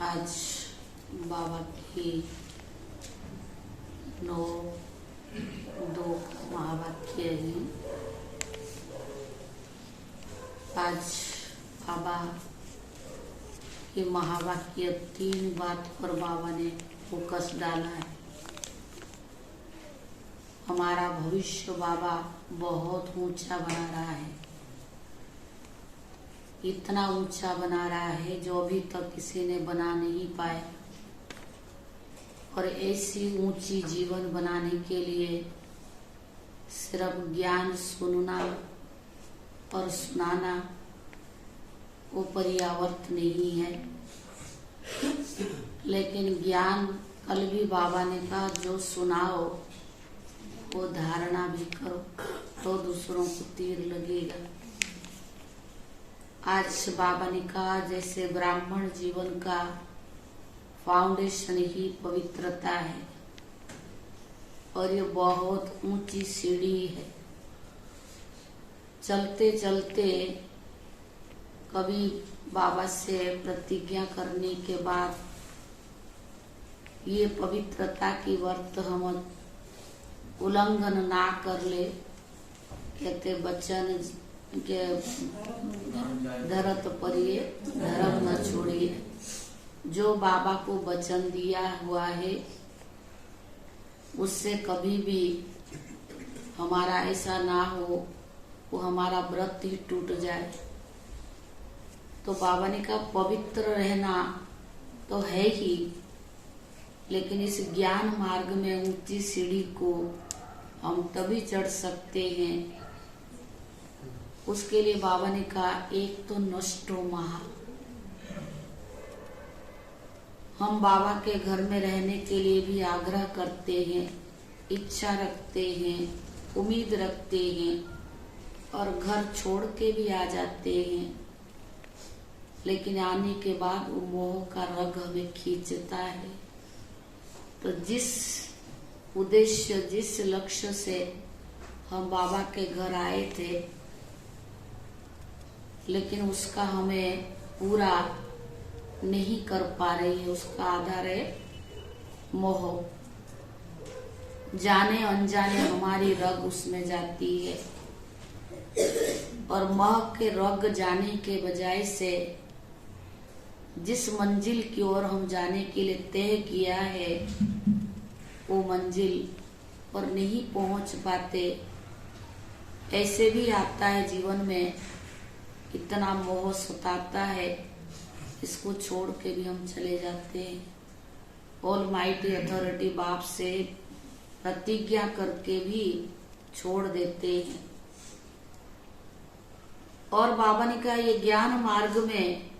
आज बाबा की 9-2 महावाक्य हैं। आज बाबा के महावाक्य 3 बात पर बाबा ने फोकस डाला है। हमारा भविष्य बाबा बहुत ऊंचा बना रहा है, इतना ऊंचा बना रहा है जो अभी तक किसी ने बना नहीं पाया। और ऐसी ऊंची जीवन बनाने के लिए सिर्फ ज्ञान सुनना और सुनाना वो पर्याप्त नहीं है, लेकिन ज्ञान कल भी बाबा ने कहा जो सुनाओ वो धारणा भी करो तो दूसरों को तीर लगेगा। आज बाबा ने कहा जैसे ब्राह्मण जीवन का फाउंडेशन ही पवित्रता है और ये बहुत ऊंची सीढ़ी है। चलते चलते कभी बाबा से प्रतिज्ञा करने के बाद ये पवित्रता की व्रत हम उल्लंघन ना कर ले, कहते वचन के धरत परिये धर्म न छोड़िए। जो बाबा को वचन दिया हुआ है उससे कभी भी हमारा ऐसा ना हो वो हमारा व्रत ही टूट जाए। तो बाबा ने कहा पवित्र रहना तो है ही, लेकिन इस ज्ञान मार्ग में ऊंची सीढ़ी को हम तभी चढ़ सकते हैं। उसके लिए बाबा ने कहा एक तो नष्टो महा। हम बाबा के घर में रहने के लिए भी आग्रह करते हैं, इच्छा रखते हैं, उम्मीद रखते हैं और घर छोड़ के भी आ जाते हैं, लेकिन आने के बाद वो मोह का रग हमें खींचता है। तो जिस उद्देश्य जिस लक्ष्य से हम बाबा के घर आए थे, लेकिन उसका हमें पूरा नहीं कर पा रही है, उसका आधार है मोह। जाने अनजाने हमारी रग उसमें जाती है और मोह के रग जाने के बजाय से जिस मंजिल की ओर हम जाने के लिए तय किया है वो मंजिल पर नहीं पहुंच पाते। ऐसे भी आता है जीवन में, इतना मोह सताता है, इसको छोड़ के भी हम चले जाते हैं। ऑलमाइटी अथॉरिटी बाप से प्रतिज्ञा करके भी छोड़ देते हैं। और बाबा ने कहा ये ज्ञान मार्ग में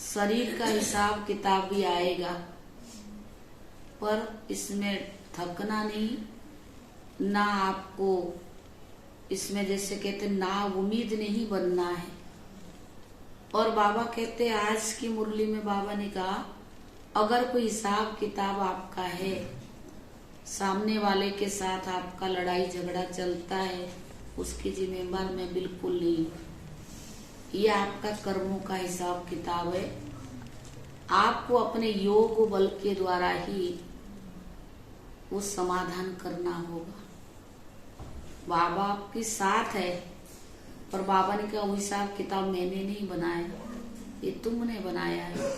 शरीर का हिसाब किताब भी आएगा, पर इसमें थकना नहीं, ना आपको इसमें जैसे कहते ना उम्मीद नहीं बनना है। और बाबा कहते आज की मुरली में बाबा ने कहा अगर कोई हिसाब किताब आपका है, सामने वाले के साथ आपका लड़ाई झगड़ा चलता है, उसकी जिम्मेदार मैं बिल्कुल नहीं। ये आपका कर्मों का हिसाब किताब है, आपको अपने योग बल के द्वारा ही वो समाधान करना होगा। बाबा आपके साथ है, पर बाबा ने कहा वो हिसाब किताब मैंने नहीं बनाया, ये तुमने बनाया है।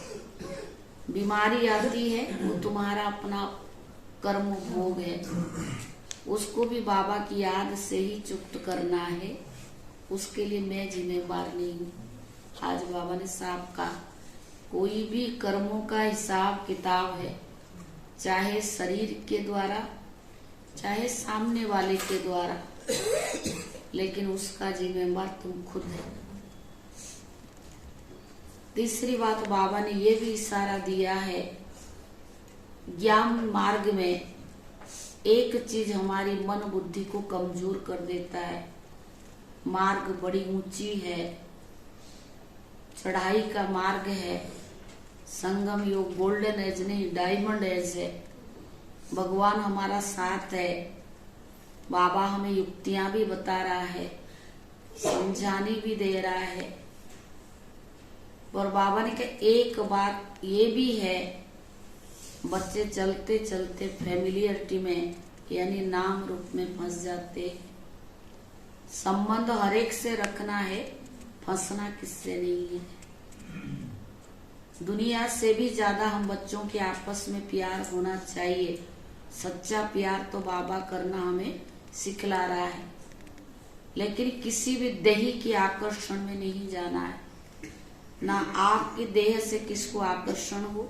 बीमारी आती है वो तुम्हारा अपना कर्म भोग है, उसको भी बाबा की याद से ही चुप्त करना है, उसके लिए मैं जिम्मेवार नहीं हूँ। आज बाबा ने साफ कहा कोई भी कर्मों का हिसाब किताब है, चाहे शरीर के द्वारा चाहे सामने वाले के द्वारा, लेकिन उसका जिम्मेवार तुम खुद है। तीसरी बात बाबा ने ये भी इशारा दिया है, ज्ञान मार्ग में एक चीज हमारी मन बुद्धि को कमजोर कर देता है। मार्ग बड़ी ऊंची है, चढ़ाई का मार्ग है, संगम योग गोल्डन एज नहीं डायमंड एज है। भगवान हमारा साथ है, बाबा हमें युक्तियां भी बता रहा है, समझाने भी दे रहा है, और बाबा ने कहा एक बात ये भी है, बच्चे चलते चलते फैमिलियरिटी में यानी नाम रूप में फंस जाते। संबंध हर एक से रखना है, फंसना किससे नहीं है। दुनिया से भी ज्यादा हम बच्चों के आपस में प्यार होना चाहिए। सच्चा प्यार तो बाबा करना हमें सिखला रहा है, लेकिन किसी भी देही की आकर्षण में नहीं जाना है। ना आपकी देह से किसको आकर्षण हो,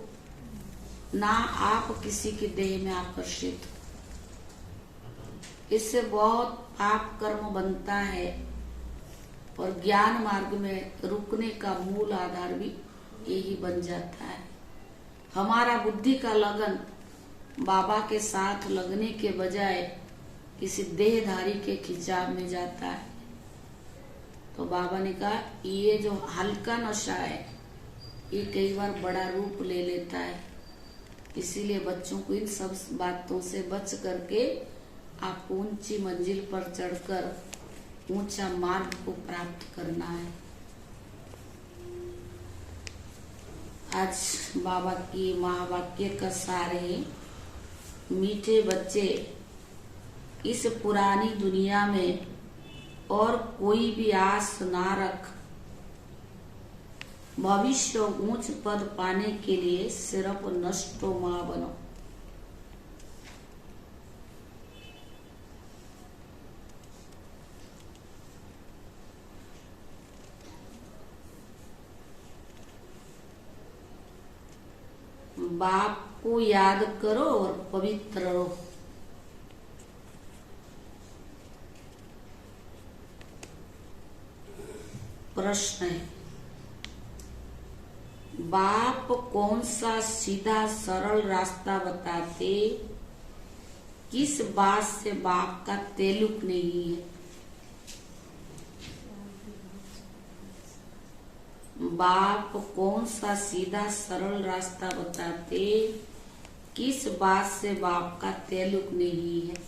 ना आप किसी की देह में आकर्षित हो। इससे बहुत पाप कर्म बनता है और ज्ञान मार्ग में रुकने का मूल आधार भी यही बन जाता है। हमारा बुद्धि का लगन बाबा के साथ लगने के बजाय किसी देहधारी के खिंचाव में जाता है। तो बाबा ने कहा ये जो हल्का नशा है ये कई बार बड़ा रूप ले लेता है। इसीलिए बच्चों को इन सब बातों से बच करके आप ऊंची मंजिल पर चढ़कर ऊंचा मार्ग को प्राप्त करना है। आज बाबा की महावाक्य का सार है, मीठे बच्चे इस पुरानी दुनिया में और कोई भी आस ना रख, भविष्य ऊंच पद पाने के लिए सिर्फ नष्टो मां बनो। बाप को याद करो और पवित्र रहो। प्रश्न है, बाप कौन सा सीधा सरल रास्ता बताते, किस बात से बाप का ताल्लुक नहीं है। बाप कौन सा सीधा सरल रास्ता बताते, किस बात से बाप का ताल्लुक नहीं है।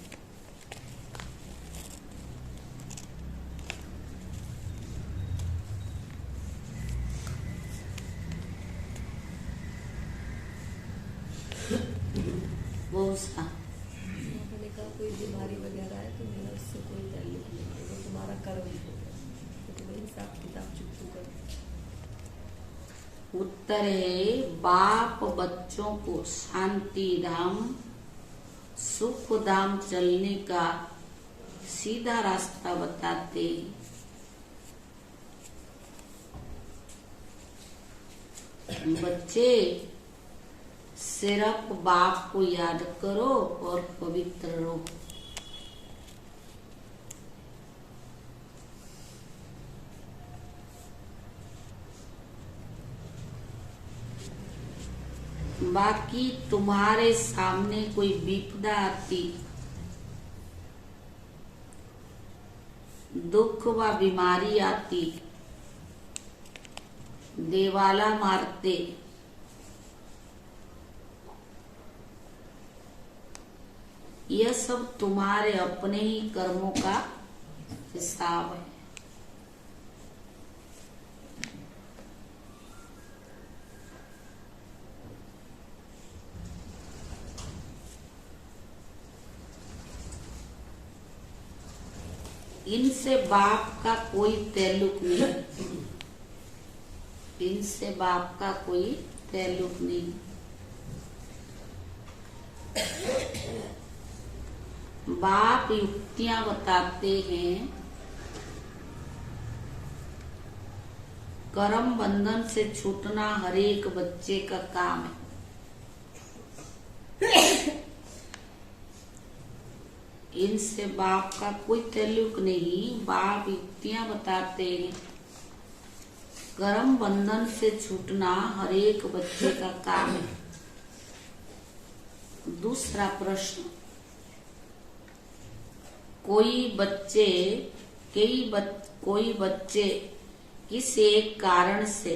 वो उसका मैंने कहा कोई बीमारी वगैरह है तो मेरा उससे कोई ताल्लुक नहीं है, वो तुम्हारा कर्म हो गया, तो तुम्हें हिसाब किताब चुप कर। उत्तर है, बाप बच्चों को शांति धाम सुख धाम चलने का सीधा रास्ता बताते। बच्चे सिर्फ बाप को याद करो और पवित्र रहो। बाकी तुम्हारे सामने कोई विपदा आती, दुख व बीमारी आती, देवाला मारते, यह सब तुम्हारे अपने ही कर्मों का हिसाब है। इनसे बाप का कोई ताल्लुक नहीं, इनसे बाप का कोई ताल्लुक नहीं। बाप युक्तियां बताते हैं, कर्म बंधन से छूटना हर एक बच्चे का काम है। इनसे बाप का कोई ताल्लुक नहीं। बाप युक्तियां बताते हैं, कर्म बंधन से छूटना हर एक बच्चे का काम है। दूसरा प्रश्न, कोई बच्चे किसी एक कारण से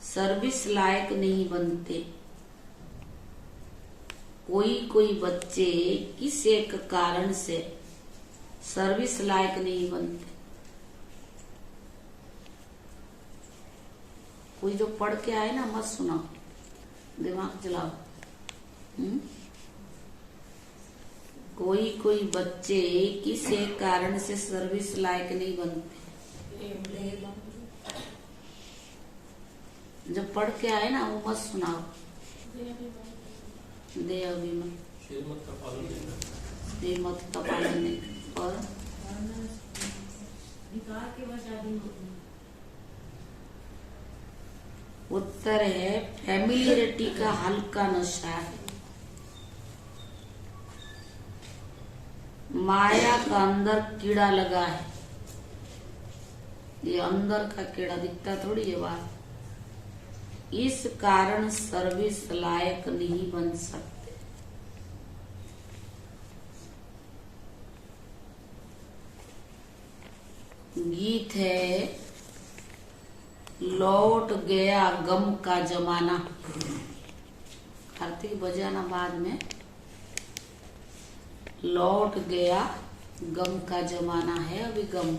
सर्विस लायक नहीं बनते। कोई बच्चे किस एक कारण से सर्विस लायक नहीं बनते। कोई जो पढ़ के आए ना मत सुनाओ, दिमाग चलाओ। कोई कोई बच्चे किसी एक कारण से सर्विस लायक नहीं बनते। जब पढ़ के आए ना वो मत सुनाओ। दे अभिमान श्रीमत का पालन नहीं। और उत्तर है फैमिलियरिटी का हल्का नशा है। माया का अंदर कीड़ा लगा है। ये अंदर का कीड़ा दिखता थोड़ी है बात। इस कारण सर्विस लायक नहीं बन सकते। गीत है लौट गया गम का जमाना। कार्तिक बजाना बाद में। लौट गया गम का जमाना है। अभी गम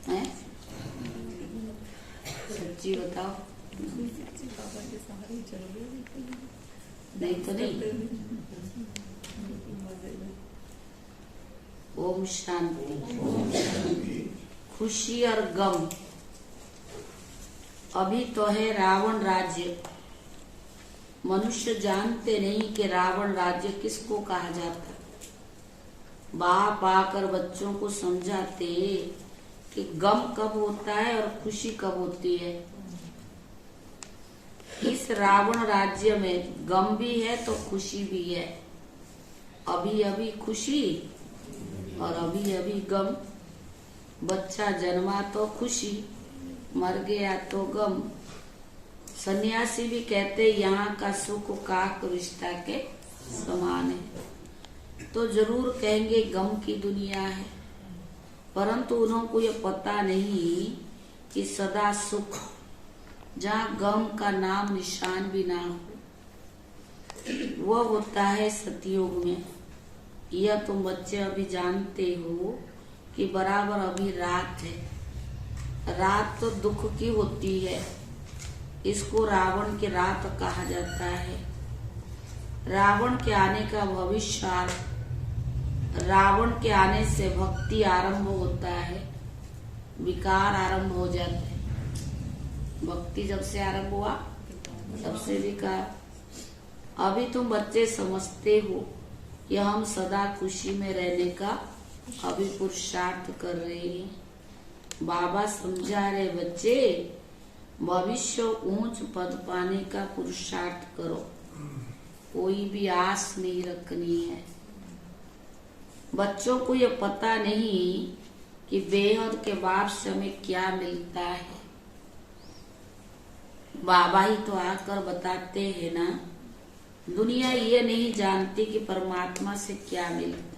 है। सच्ची बताओ। बाबा के सहारे चल रहे नहीं तो नहीं। ओम शांति। खुशी और गम। अभी तो है रावण राज्य। मनुष्य जानते नहीं कि रावण राज्य किसको कहा जाता। बाप आकर बच्चों को समझाते कि गम कब होता है और खुशी कब होती है। इस रावण राज्य में गम भी है तो खुशी भी है। अभी अभी खुशी और अभी अभी गम। बच्चा जन्मा तो खुशी, मर गया तो गम। सन्यासी भी कहते यहाँ का सुख काक रिश्ता के समान है। तो जरूर कहेंगे गम की दुनिया है, परंतु उनको ये पता नहीं कि सदा सुख जहाँ गम का नाम निशान भी ना हो वो होता है सतयुग में। यह तुम बच्चे अभी जानते हो कि बराबर अभी रात है। रात तो दुख की होती है। इसको रावण की रात कहा जाता है। रावण के आने का भविष्य, रावण के आने से भक्ति आरंभ होता है, विकार आरंभ हो जाते हैं। भक्ति जब से आरंभ हुआ तब से विकार। अभी तुम बच्चे समझते हो कि हम सदा खुशी में रहने का अभी पुरुषार्थ कर रहे हैं। बाबा समझा रहे बच्चे भविष्य ऊंच पद पाने का पुरुषार्थ करो। कोई भी आस नहीं रखनी है। बच्चों को ये पता नहीं कि बेहद के बाद से हमें क्या मिलता है। बाबा ही तो आकर बताते हैं ना। दुनिया ये नहीं जानती कि परमात्मा से क्या मिलता।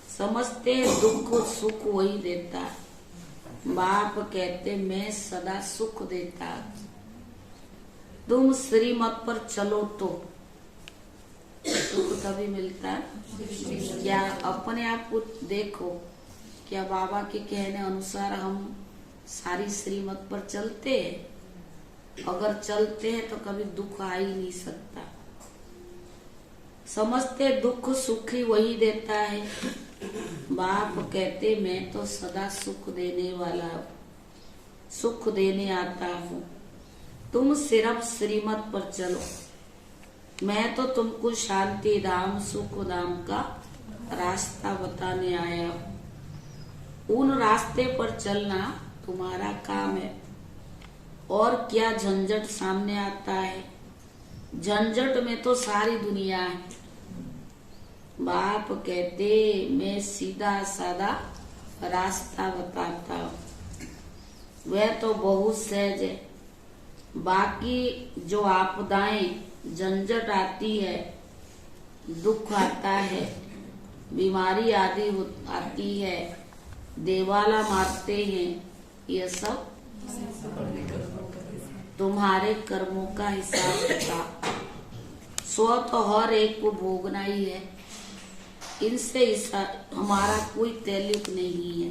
समझते हैं दुख सुख वही देता। बाप कहते मैं सदा सुख देता। तुम श्रीमत पर चलो तो सुख तभी मिलता है। क्या अपने आप को देखो, क्या बाबा के कहने अनुसार हम सारी श्रीमत पर चलते हैं? अगर चलते हैं तो कभी दुख आ ही नहीं सकता। समझते दुख सुख ही वही देता है। बाप कहते मैं तो सदा सुख देने वाला, सुख देने आता हूँ। तुम सिर्फ श्रीमत पर चलो। मैं तो तुमको शांति धाम सुख धाम का रास्ता बताने आया हूँ। उन रास्ते पर चलना तुम्हारा काम है। और क्या झंझट सामने आता है? झंझट में तो सारी दुनिया है। बाप कहते मैं सीधा सादा रास्ता बताता हूँ। वह तो बहुत सहज है। बाकी जो आपदाएं झंझट आती है, दुख आता है, बीमारी आदि आती है, देवाला मारते हैं, यह सब तुम्हारे कर्मों का हिसाब किताब। स्व तो हर एक को भोगना ही है। इनसे हमारा कोई ताल्लुक नहीं है।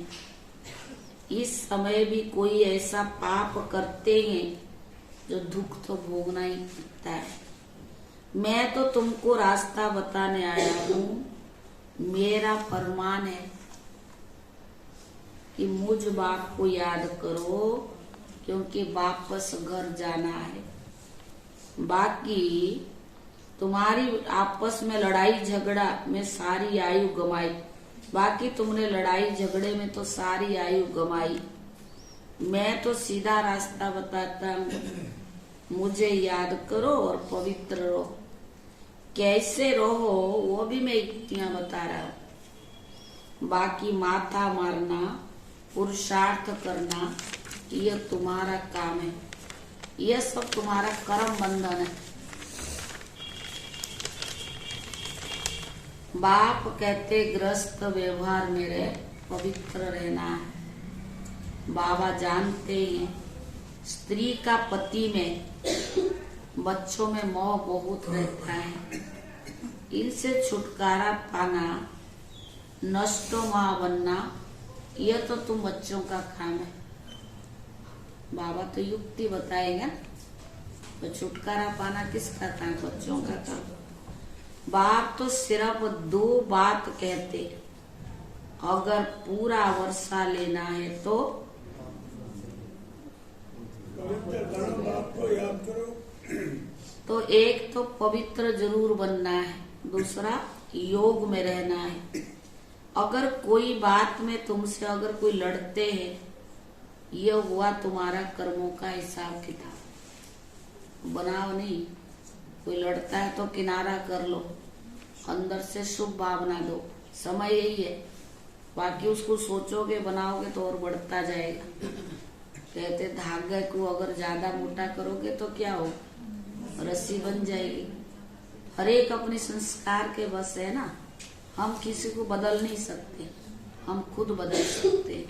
इस समय भी कोई ऐसा पाप करते हैं जो दुख तो भोगना ही पड़ता है। मैं तो तुमको रास्ता बताने आया हूँ। मेरा फरमान है कि मुझ बाप को याद करो, क्योंकि वापस घर जाना है। बाकी तुम्हारी आपस में लड़ाई झगड़ा में सारी आयु गमाई। बाकी तुमने लड़ाई झगड़े में तो सारी आयु गमाई। मैं तो सीधा रास्ता बताता हूँ। मुझे याद करो और पवित्र रहो। कैसे रहो वो भी मैं युक्तियां बता रहा हूँ। बाकी माथा मारना, पुरुषार्थ करना, यह तुम्हारा काम है। यह सब तुम्हारा कर्म बंधन है। बाप कहते ग्रस्त व्यवहार में रहे, पवित्र रहना है। बाबा जानते हैं स्त्री का पति में, बच्चों में मोह बहुत रहता है। इनसे छुटकारा पाना, नष्टो मां बनना, यह तो तुम बच्चों का काम है। बाबा तो युक्ति बताएगा, तो छुटकारा पाना किसका काम? बच्चों का काम। बाप तो सिर्फ 2 बात कहते, अगर पूरा वर्षा लेना है तो एक तो पवित्र जरूर बनना है, दूसरा योग में रहना है। अगर कोई बात में तुमसे अगर कोई लड़ते हैं, यह हुआ तुम्हारा कर्मों का हिसाब किताब। बनाओ नहीं, कोई लड़ता है तो किनारा कर लो, अंदर से शुभ भावना दो। समय यही है। बाकी उसको सोचोगे बनाओगे तो और बढ़ता जाएगा। कहते धागे को अगर ज्यादा मोटा करोगे तो क्या हो, रस्सी बन जाएगी। हर एक अपने संस्कार के बस है ना। हम किसी को बदल नहीं सकते, हम खुद बदल सकते हैं।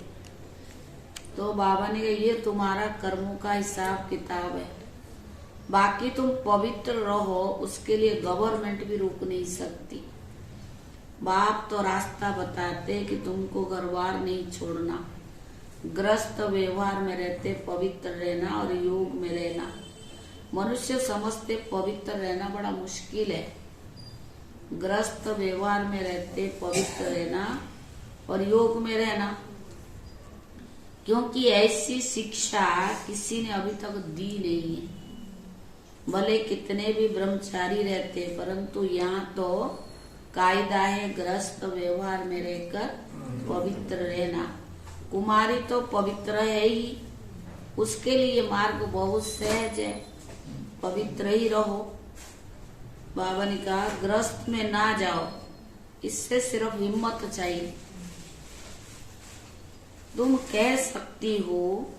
तो बाबा ने कहा ये तुम्हारा कर्मों का हिसाब किताब है। बाकी तुम पवित्र रहो, उसके लिए गवर्नमेंट भी रोक नहीं सकती। बाप तो रास्ता बताते कि तुमको घर बार नहीं छोड़ना, ग्रस्त व्यवहार में रहते पवित्र रहना और योग में रहना। मनुष्य समझते पवित्र रहना बड़ा मुश्किल है। ग्रस्त व्यवहार में रहते पवित्र रहना और योग में रहना, क्योंकि ऐसी शिक्षा किसी ने अभी तक दी नहीं है। भले कितने भी ब्रह्मचारी रहते, परंतु यहाँ तो कायदा है ग्रस्त व्यवहार में रहकर पवित्र रहना। कुमारी तो पवित्र है ही, उसके लिए मार्ग बहुत सहज है, पवित्र ही रहो। बाबा ने कहा ग्रस्त में ना जाओ, इससे सिर्फ हिम्मत चाहिए। तुम कह सकती हो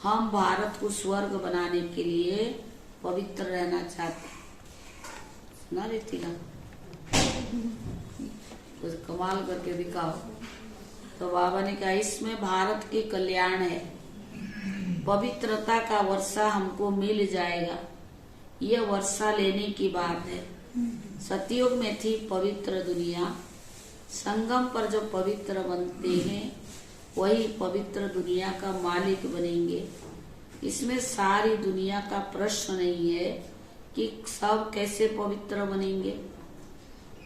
हम भारत को स्वर्ग बनाने के लिए पवित्र रहना चाहते। ना रीति ना कुछ कमाल करके दिखाओ। तो बाबा ने कहा इसमें भारत की कल्याण है। पवित्रता का वर्षा हमको मिल जाएगा, ये वर्षा लेने की बात है। सतयुग में थी पवित्र दुनिया, संगम पर जो पवित्र बनते हैं वही पवित्र दुनिया का मालिक बनेंगे। इसमें सारी दुनिया का प्रश्न नहीं है कि सब कैसे पवित्र बनेंगे।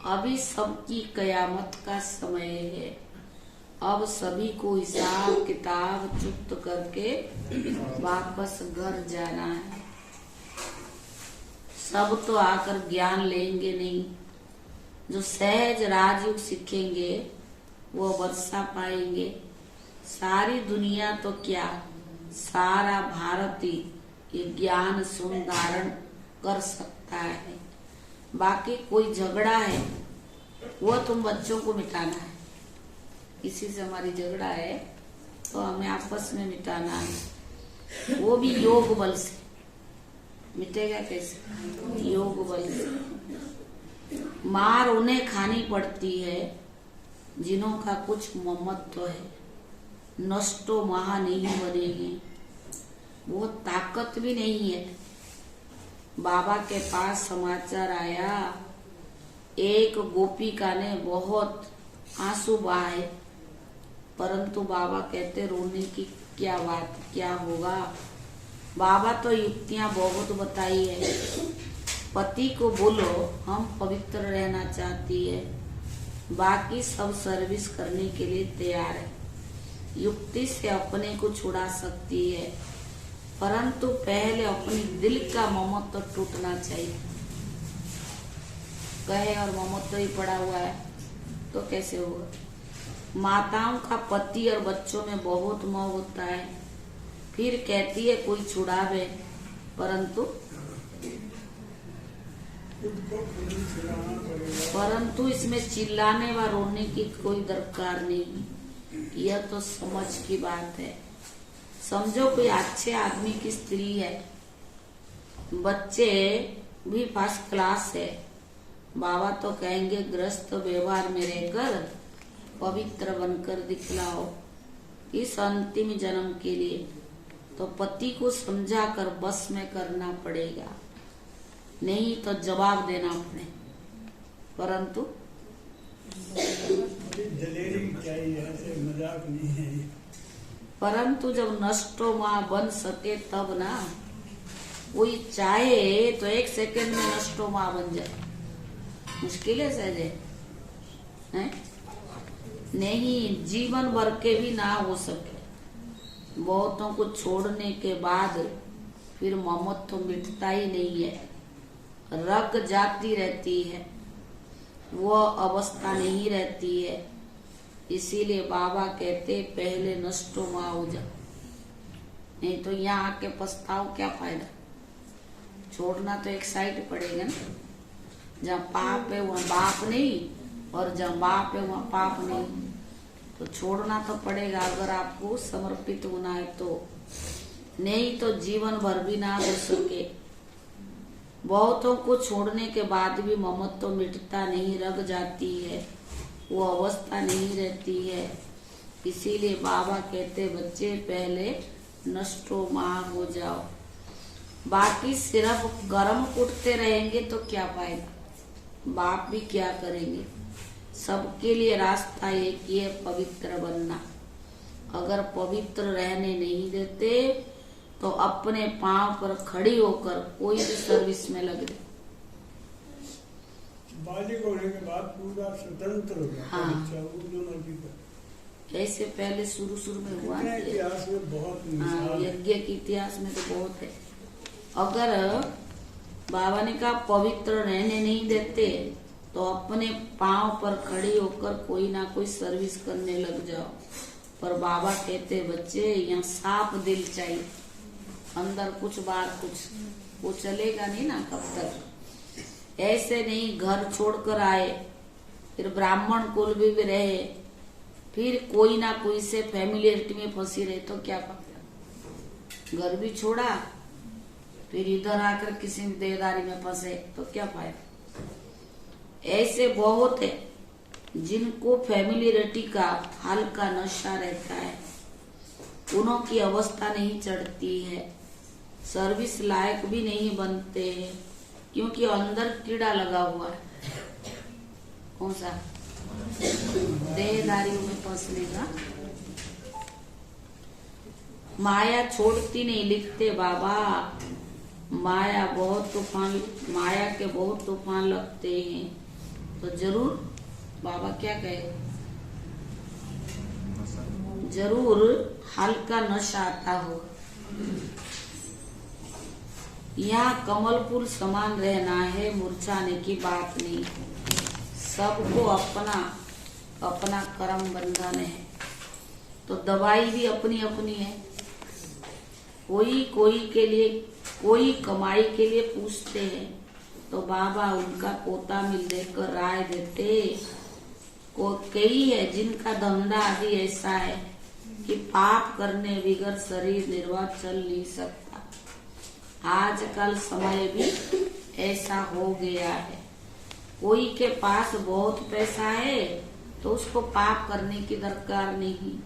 अभी सबकी कयामत का समय है। अब सभी को हिसाब किताब चुक्त करके वापस घर जाना है। सब तो आकर ज्ञान लेंगे नहीं। जो सहज राजयोग सीखेंगे वो वर्षा पाएंगे। सारी दुनिया तो क्या, सारा भारत ही ये ज्ञान सुन धारण कर सकता है। बाकी कोई झगड़ा है वो तुम बच्चों को मिटाना है। इसी से हमारी झगड़ा है तो हमें आपस में मिटाना है, वो भी योग बल से। मिटेगा कैसे? योग बल से। मार उन्हें खानी पड़ती है जिन्हों का कुछ ममत्व है, नष्टो महा नहीं बनेंगे। वो ताकत भी नहीं है। बाबा के पास समाचार आया, एक गोपिका ने बहुत आंसू बहाए, परंतु बाबा कहते रोने की क्या बात क्या होगा। बाबा तो युक्तियां बहुत बताई है। पति को बोलो हम पवित्र रहना चाहती है, बाकी सब सर्विस करने के लिए तैयार है। युक्ति से अपने को छुड़ा सकती है, परंतु पहले अपनी दिल का ममत्व तो टूटना चाहिए। कहे और ममत्व ही पड़ा हुआ है तो कैसे होगा। माताओं का पति और बच्चों में बहुत मोह होता है, फिर कहती है कोई छुड़ावे, परंतु इसमें चिल्लाने व रोने की कोई दरकार नहीं। यह तो समझ की बात है। समझो कोई अच्छे आदमी की स्त्री है, बच्चे भी फर्स्ट क्लास है, बाबा तो कहेंगे गृहस्थ व्यवहार में रहकर पवित्र बनकर दिखलाओ इस अंतिम जन्म के लिए। तो पति को समझा कर बस में करना पड़ेगा, नहीं तो जवाब देना पड़े। परंतु दलेरी चाहिए, ऐसे मजाक नहीं है। परंतु जब नष्टो माँ बन सके तब ना। कोई चाहे तो 1 सेकंड में नष्टो माँ बन जाए, मुश्किल है सहजे है? नहीं, जीवन भर के भी ना हो सके। बहुतों को छोड़ने के बाद फिर ममत्व तो मिटता ही नहीं है, रग जाती रहती है, वो अवस्था नहीं रहती है। इसीलिए बाबा कहते पहले नष्टो माँ हो जा, नहीं तो यहाँ आके पछताओ क्या फायदा। छोड़ना तो एक साइड पड़ेगा ना। जहाँ पाप है वहाँ बाप नहीं, और जहाँ बाप है वहाँ पाप नहीं, तो छोड़ना तो पड़ेगा अगर आपको समर्पित होना है तो। नहीं तो जीवन भर भी ना हो सके। बहुतों को छोड़ने के बाद भी ममत्व तो मिटता नहीं, रग जाती है, वो अवस्था नहीं रहती है। इसीलिए बाबा कहते बच्चे पहले नष्टो माँ हो जाओ, बाकी सिर्फ गरम कुटते रहेंगे तो क्या फायदा। बाप भी क्या करेंगे। सबके लिए रास्ता एक ही है, पवित्र बनना। अगर पवित्र रहने नहीं देते तो अपने पांव पर खड़ी होकर कोई भी सर्विस में लग जाए। बालिक होने के बाद पूरा स्वतंत्र हो गया। हाँ। जो मर्जी कर। ऐसे पहले शुरू में हुआ इतिहास में बहुत यज्ञ के इतिहास में तो बहुत है। अगर बाबा ने कहा पवित्र रहने नहीं देते तो अपने पांव पर खड़ी होकर कोई ना कोई सर्विस करने लग जाओ। पर बाबा कहते बच्चे यहाँ साफ दिल चाहिए, अंदर कुछ बाहर कुछ, वो चलेगा नहीं ना कब तक। ऐसे नहीं घर छोड़कर आए, फिर ब्राह्मण कुल भी रहे, फिर कोई ना कोई से फैमिलियरिटी में फंसी रहे तो क्या फायदा। घर भी छोड़ा, फिर इधर आकर किसी देदारी में फंसे तो क्या फायदा। ऐसे बहुत है जिनको फैमिलियरिटी का हल्का नशा रहता है, उन्हों की अवस्था नहीं चढ़ती है, सर्विस लायक भी नहीं बनते हैं, क्योंकि अंदर कीड़ा लगा हुआ है। कौन सा? देहदारियों में फंसने का। माया छोड़ती नहीं, लिखते बाबा माया के बहुत तूफान लगते हैं। तो जरूर बाबा क्या कहे, जरूर हल्का नशा आता होगा। यहाँ कमल फूल समान रहना है, मुरझाने की बात नहीं। सबको अपना अपना कर्म बंधन है, तो दवाई भी अपनी अपनी है। कोई कमाई के लिए पूछते हैं तो बाबा उनका पोता मिल देकर राय देते। कई है जिनका धंधा आदि ऐसा है कि पाप करने बगैर शरीर निर्वाह चल नहीं सकता। आजकल समय भी ऐसा हो गया है। कोई के पास बहुत पैसा है तो उसको पाप करने की दरकार नहीं।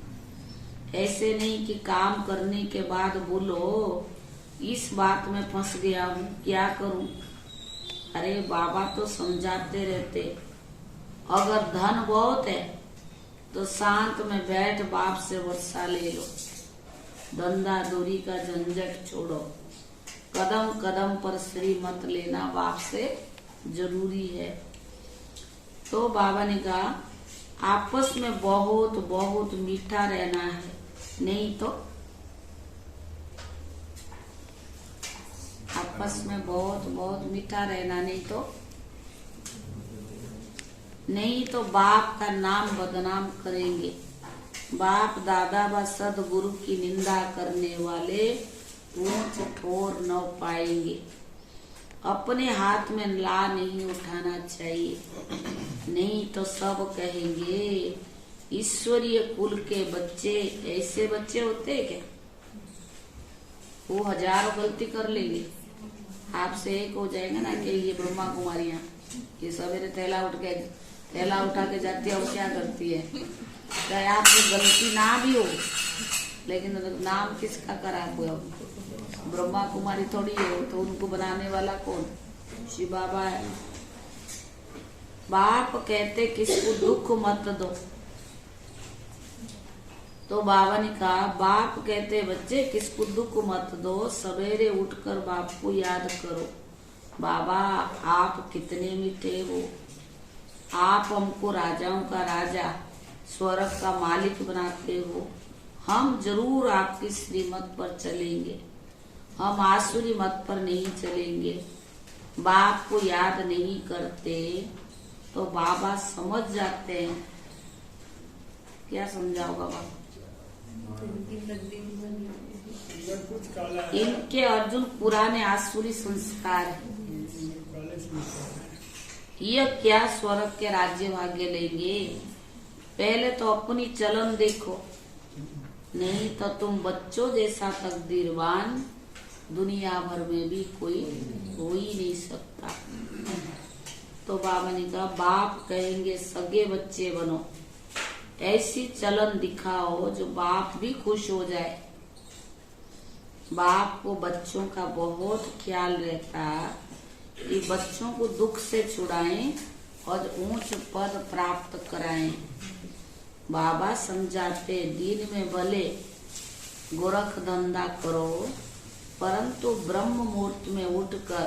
ऐसे नहीं कि काम करने के बाद बोलो इस बात में फंस गया हूँ क्या करूँ। अरे बाबा तो समझाते रहते, अगर धन बहुत है तो शांत में बैठ बाप से वर्षा ले लो। धंधा दूरी का झंझट छोड़ो, कदम कदम पर श्रीमत लेना बाप से जरूरी है। तो बाबा ने कहा आपस में बहुत बहुत मीठा रहना है, नहीं तो आपस में बहुत बहुत मीठा रहना, नहीं तो बाप का नाम बदनाम करेंगे। बाप दादा व सदगुरु की निंदा करने वाले ऊंच ठोर न पाएंगे। अपने हाथ में ला नहीं उठाना चाहिए, नहीं तो सब कहेंगे ईश्वरीय कुल के बच्चे ऐसे बच्चे होते हैं क्या? वो हजारों गलती कर लेंगे, आपसे एक हो जाएगा ना कि ये ब्रह्मा कुमारियां ये सवेरे थैला उठा के जाती है और क्या करती है, चाहे आपकी गलती ना भी हो, लेकिन नाम किसका खराब हुआ? ब्रह्मा कुमारी थोड़ी है, तो उनको बनाने वाला कौन? शिव बाबा है। बाप कहते किसको दुख मत दो, तो बाबा ने कहा बाप कहते बच्चे किसको दुख मत दो, सवेरे उठकर बाप को याद करो। बाबा आप कितने मीठे हो, आप हमको राजाओं का राजा स्वर्ग का मालिक बनाते हो। हम जरूर आपकी श्रीमत पर चलेंगे, हम आसुरी मत पर नहीं चलेंगे। बाप को याद नहीं करते तो बाबा समझ जाते हैं। क्या समझाओ बाबा? कुछ काला है, इनके अर्जुन पुराने आसुरी संस्कार है, काले संस्कार है। यह क्या स्वर्ग के राज्य भाग्य लेंगे? पहले तो अपनी चलन देखो, नहीं तो तुम बच्चों जैसा तकदीरवान दुनिया भर में भी कोई हो ही नहीं सकता। तो बाबा ने कहा बाप कहेंगे सगे बच्चे बनो, ऐसी चलन दिखाओ जो बाप भी खुश हो जाए। बाप को बच्चों का बहुत ख्याल रहता कि बच्चों को दुख से छुड़ाएं और ऊंच पद प्राप्त कराएं। बाबा समझाते दिन में भले गोरख धंधा करो, परंतु ब्रह्म मुहूर्त में उठकर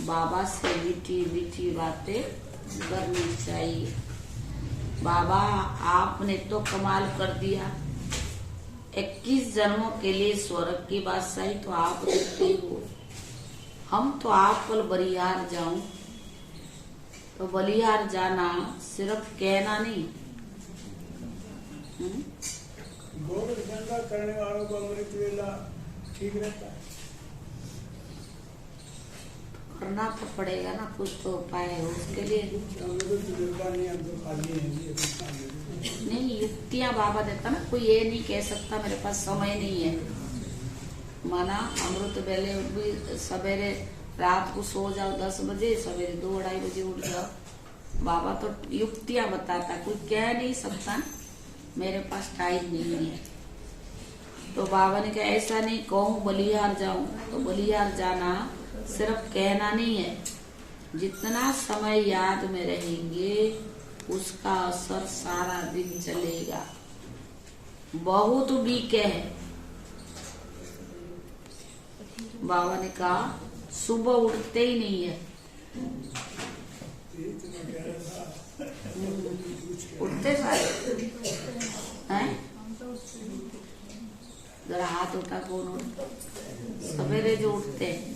बाबा से मीठी मीठी बातें करनी चाहिए। बाबा आपने तो कमाल कर दिया, 21 जन्मों के लिए स्वर्ग की बादशाही तो आप देते हो। हम तो आप कल बलिहार जाऊं, तो बलिहार जाना सिर्फ कहना नहीं, गोबर धंधा करने वालों को अमृत वेला ठीक रहता है। करना तो पड़ेगा ना, कुछ तो उपाय है उसके लिए। नहीं युक्तियां बाबा देता ना, कोई ये नहीं कह सकता मेरे पास समय नहीं है। माना अमृत वेले भी सवेरे रात को सो जाओ 10 बजे, सवेरे 2-2:30 बजे उठ जाओ। बाबा तो युक्तियां बताता, कोई कह नहीं सकता मेरे पास टाइम नहीं है। तो बाबा ने कहा ऐसा नहीं कहूँ बलिहार जाऊं, तो बलिहार जाना सिर्फ कहना नहीं है, जितना समय याद में रहेंगे उसका असर सारा दिन चलेगा। बहुत बीके है। बाबा ने कहा सुबह उठते ही नहीं है, उठते सारे हैं? जरा हाथ उठा कौन उठता? सवेरे जो उठते हैं।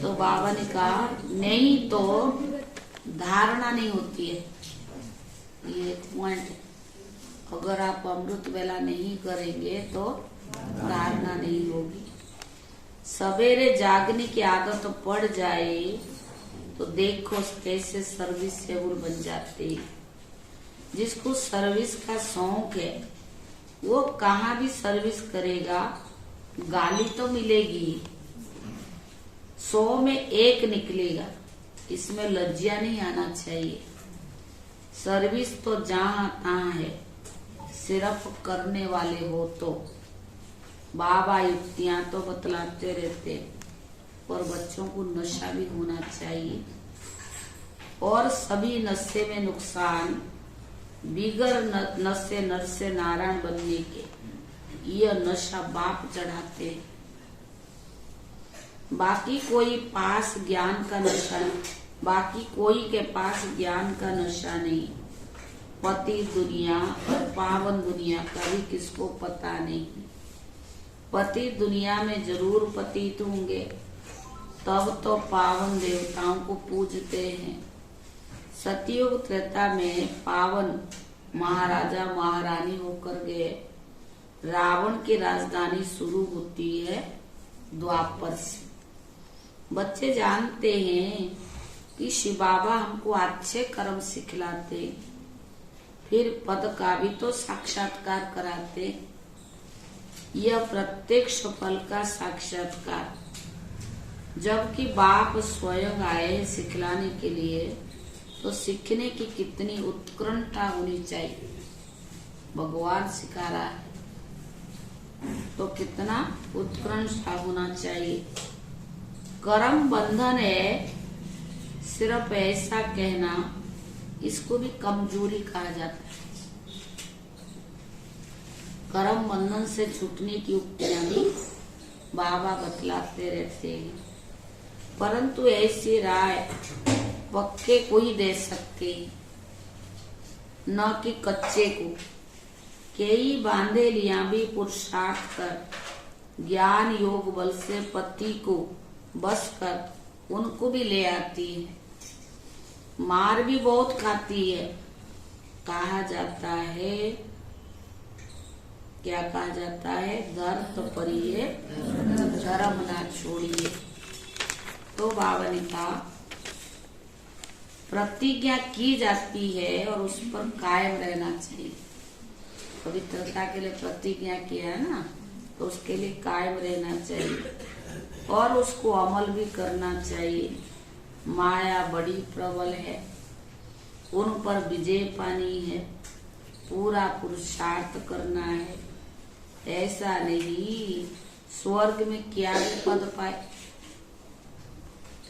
तो बाबा ने कहा नहीं तो धारणा नहीं होती है। ये एक पॉइंट है, अगर आप अमृत वेला नहीं करेंगे तो धारणा नहीं होगी। सवेरे जागने की आदत पड़ जाए तो देखो कैसे सर्विसेबल बन जाते। जिसको सर्विस का शौक है वो कहाँ भी सर्विस करेगा, गाली तो मिलेगी, 100 में 1 निकलेगा, इसमें लज्जा नहीं आना चाहिए। सर्विस तो जहाँ तहाँ है, सिर्फ करने वाले हो तो। बाबा युक्तियां तो बतलाते रहते, और बच्चों को नशा भी होना चाहिए, और सभी नशे में नुकसान बिगर नशे नर से नारायण बनने के, यह नशा बाप चढ़ाते हैं। बाकी कोई पास ज्ञान का नशा नहीं, बाकी कोई के पास ज्ञान का नशा नहीं। पति दुनिया और पावन दुनिया का भी किसको पता नहीं। पति दुनिया में जरूर पतित होंगे, तब तो पावन देवताओं को पूजते हैं। सतयुग त्रेता में पावन महाराजा महारानी होकर गए। रावण की राजधानी शुरू होती है द्वापर से। बच्चे जानते हैं कि शिव बाबा हमको अच्छे कर्म सिखलाते, फिर पद का भी तो साक्षात्कार कराते। यह प्रत्यक्ष फल का साक्षात्कार, जबकि बाप स्वयं आए सिखलाने के लिए, तो सीखने की कितनी उत्कृष्टता होनी चाहिए। भगवान सिखा रहा है तो कितना उत्कृष्टता होना चाहिए। कर्म बंधन है, सिर्फ ऐसा कहना, इसको भी कमजोरी कहा जाता है। कर्म बंधन से छूटने की उक्तियां भी बाबा बतलाते रहते हैं, परंतु ऐसी राय पक्के को ही दे सकते, न कि कच्चे को। कई बांधे लिया भी पुरुषार्थ कर ज्ञान योग बल से पति को बस कर उनको भी ले आती है। मार भी बहुत खाती है। कहा जाता है, क्या कहा जाता है, धर्म तो परिये धर्म ना छोड़िए। तो बाबा ने कहा प्रतिज्ञा की जाती है और उस पर कायम रहना चाहिए। पवित्रता के लिए प्रतिज्ञा किया है ना, तो उसके लिए कायम रहना चाहिए और उसको अमल भी करना चाहिए। माया बड़ी प्रबल है, उन पर विजय पानी है, पूरा पुरुषार्थ करना है। ऐसा नहीं स्वर्ग में क्या भी पद पाए,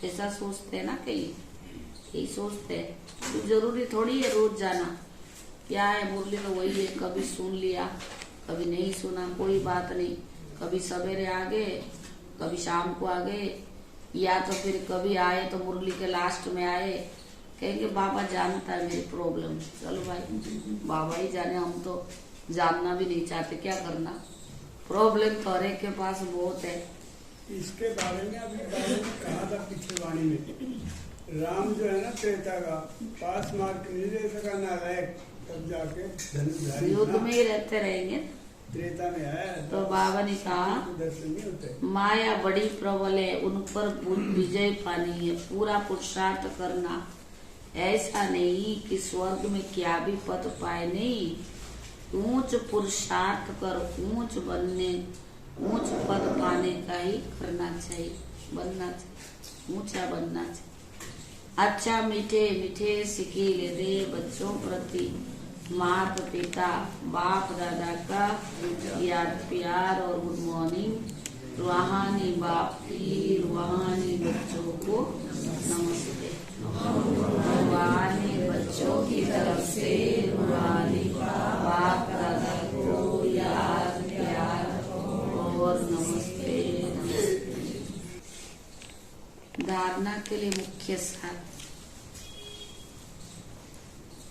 ऐसा सोचते है ना, कई यही सोचते हैं। तो जरूरी थोड़ी है रोज जाना, क्या है मुरली तो वही है, कभी सुन लिया कभी नहीं सुना, कोई बात नहीं। कभी सवेरे आ गए, कभी शाम को आ गए, या तो फिर कभी आए तो मुरली के लास्ट में आए, कहेंगे बाबा जानता है मेरी प्रॉब्लम। चलो भाई, बाबा ही जाने, हम तो जानना भी नहीं चाहते, क्या करना। प्रॉब्लम तो हर एक के पास बहुत है। इसके बारे में अभी कहा था पिछली वाणी में, राम जो है ना त्रेता का पास मार्क नहीं दे सका नालायक, तब जाके धनुधारी युद्ध में ही रहते रहेंगे। त्रेता में आया तो बाबा ने कहा दर्शन नहीं होते। माया बड़ी प्रबल है, उन पर विजय पानी है, पूरा पुरुषार्थ करना। ऐसा नहीं कि स्वर्ग में क्या भी पद पाए, नहीं, ऊंच पुरुषार्थ कर ऊंच बनने, ऊंच पद पाने का ही करना चाहिए, बनना चाहिए, ऊंचा बनना चाहिए। अच्छा मीठे मीठे सिकीले दे बच्चों प्रति माता पिता बाप दादा का याद प्यार और गुड मॉर्निंग। रूहानी बाप की रूहानी बच्चों को नमस्ते। रूहानी बच्चों की तरफ से रूहानी बाप दादा को याद प्यार और नमस्ते नमस्ते। धारणा के लिए मुख्य साथ,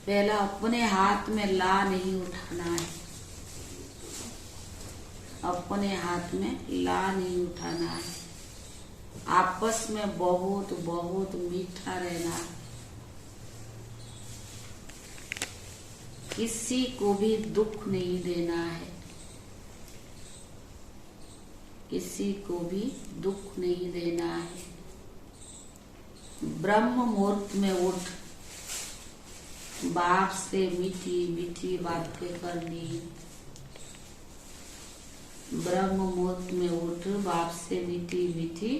पहला अपने हाथ में ला नहीं उठाना है, अपने हाथ में ला नहीं उठाना है। आपस में बहुत बहुत मीठा रहना है, किसी को भी दुख नहीं देना है, किसी को भी दुख नहीं देना है। ब्रह्म मुहूर्त में उठ बाप से मीठी मीठी बातें करनी। ब्रह्म मुहूर्त में उठ बाप से मीठी मीठी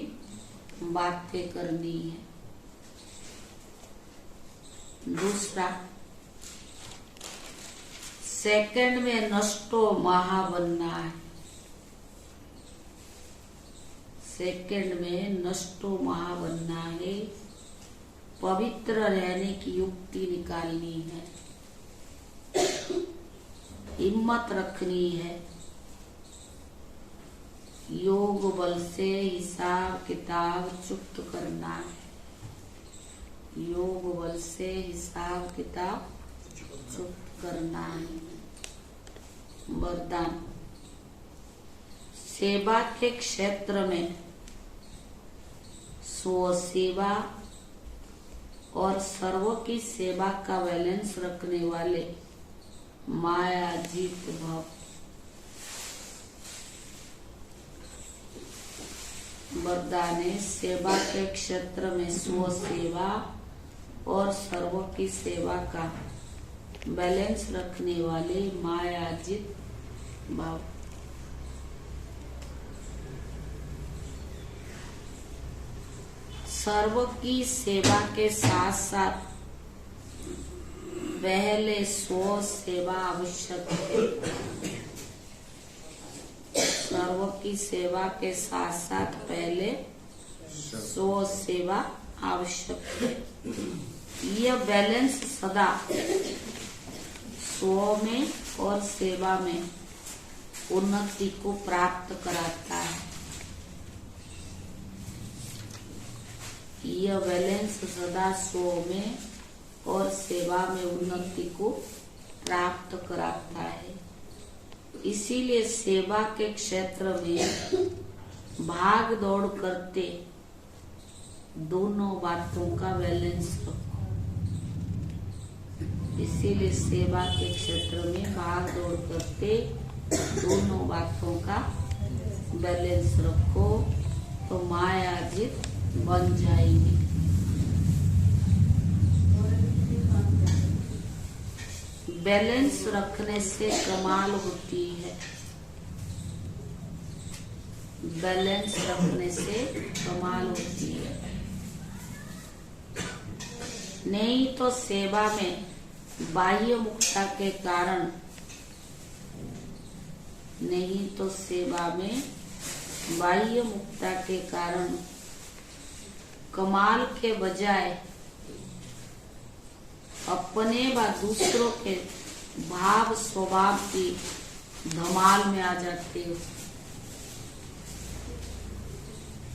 बातें करनी है। दूसरा, सेकंड में नष्टो महा बनना है। सेकंड में नष्टो महा बनना है। पवित्र रहने की युक्ति निकालनी है। हिम्मत रखनी है। योग बल से हिसाब किताब चुप्त करना है। योग बल से हिसाब किताब चुप्त करना है। वरदान, सेवा के क्षेत्र में स्व सेवा और सर्व की सेवा का बैलेंस रखने वाले मायाजीत भव। वरदान है, सेवा के क्षेत्र में स्व सेवा और सर्व की सेवा का बैलेंस रखने वाले मायाजीत भाव। सर्व की सेवा के साथ साथ पहले स्व सेवा आवश्यक है। सर्व की सेवा के साथ साथ पहले स्व सेवा आवश्यक है। यह बैलेंस सदा स्व में और सेवा में उन्नति को प्राप्त कराता है। यह बैलेंस सदा स्व में और सेवा में उन्नति को प्राप्त कराता है। इसीलिए सेवा के क्षेत्र में भाग दौड़ करते दोनों बातों का बैलेंस रखो। इसीलिए सेवा के क्षेत्र में भाग दौड़ करते दोनों बातों का बैलेंस रखो तो मायाजीत बन जाएगी। बैलेंस रखने से कमाल होती है। बैलेंस रखने से कमाल होती है। नहीं तो सेवा में बाह्य मुक्ता के कारण, नहीं तो सेवा में बाह्य मुक्ता के कारण कमाल के बजाय अपने व दूसरों के भाव स्वभाव की धमाल में आ जाते हो।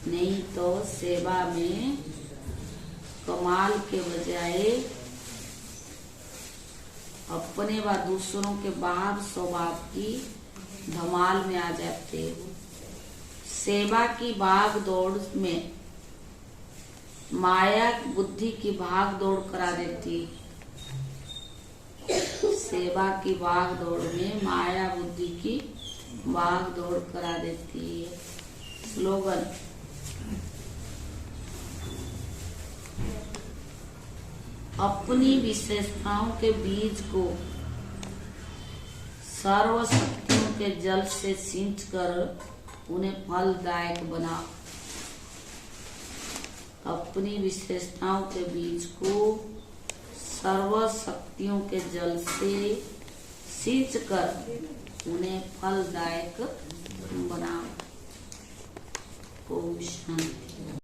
नहीं तो सेवा में कमाल के बजाय अपने व दूसरों के भाव स्वभाव की धमाल में आ जाते हो। सेवा की भाग दौड़ में माया बुद्धि की भाग दौड़ करा देती है। सेवा की भाग दौड़ में माया बुद्धि की भाग दौड़ करा देती है। स्लोगन, अपनी विशेषताओं के बीज को सर्व शक्तियों के जल से सींच कर उन्हें फलदायक बनाओ। अपनी विशेषताओं के बीज को सर्व शक्तियों के जल से सींच कर उन्हें फलदायक बनाओ। ओम शांति।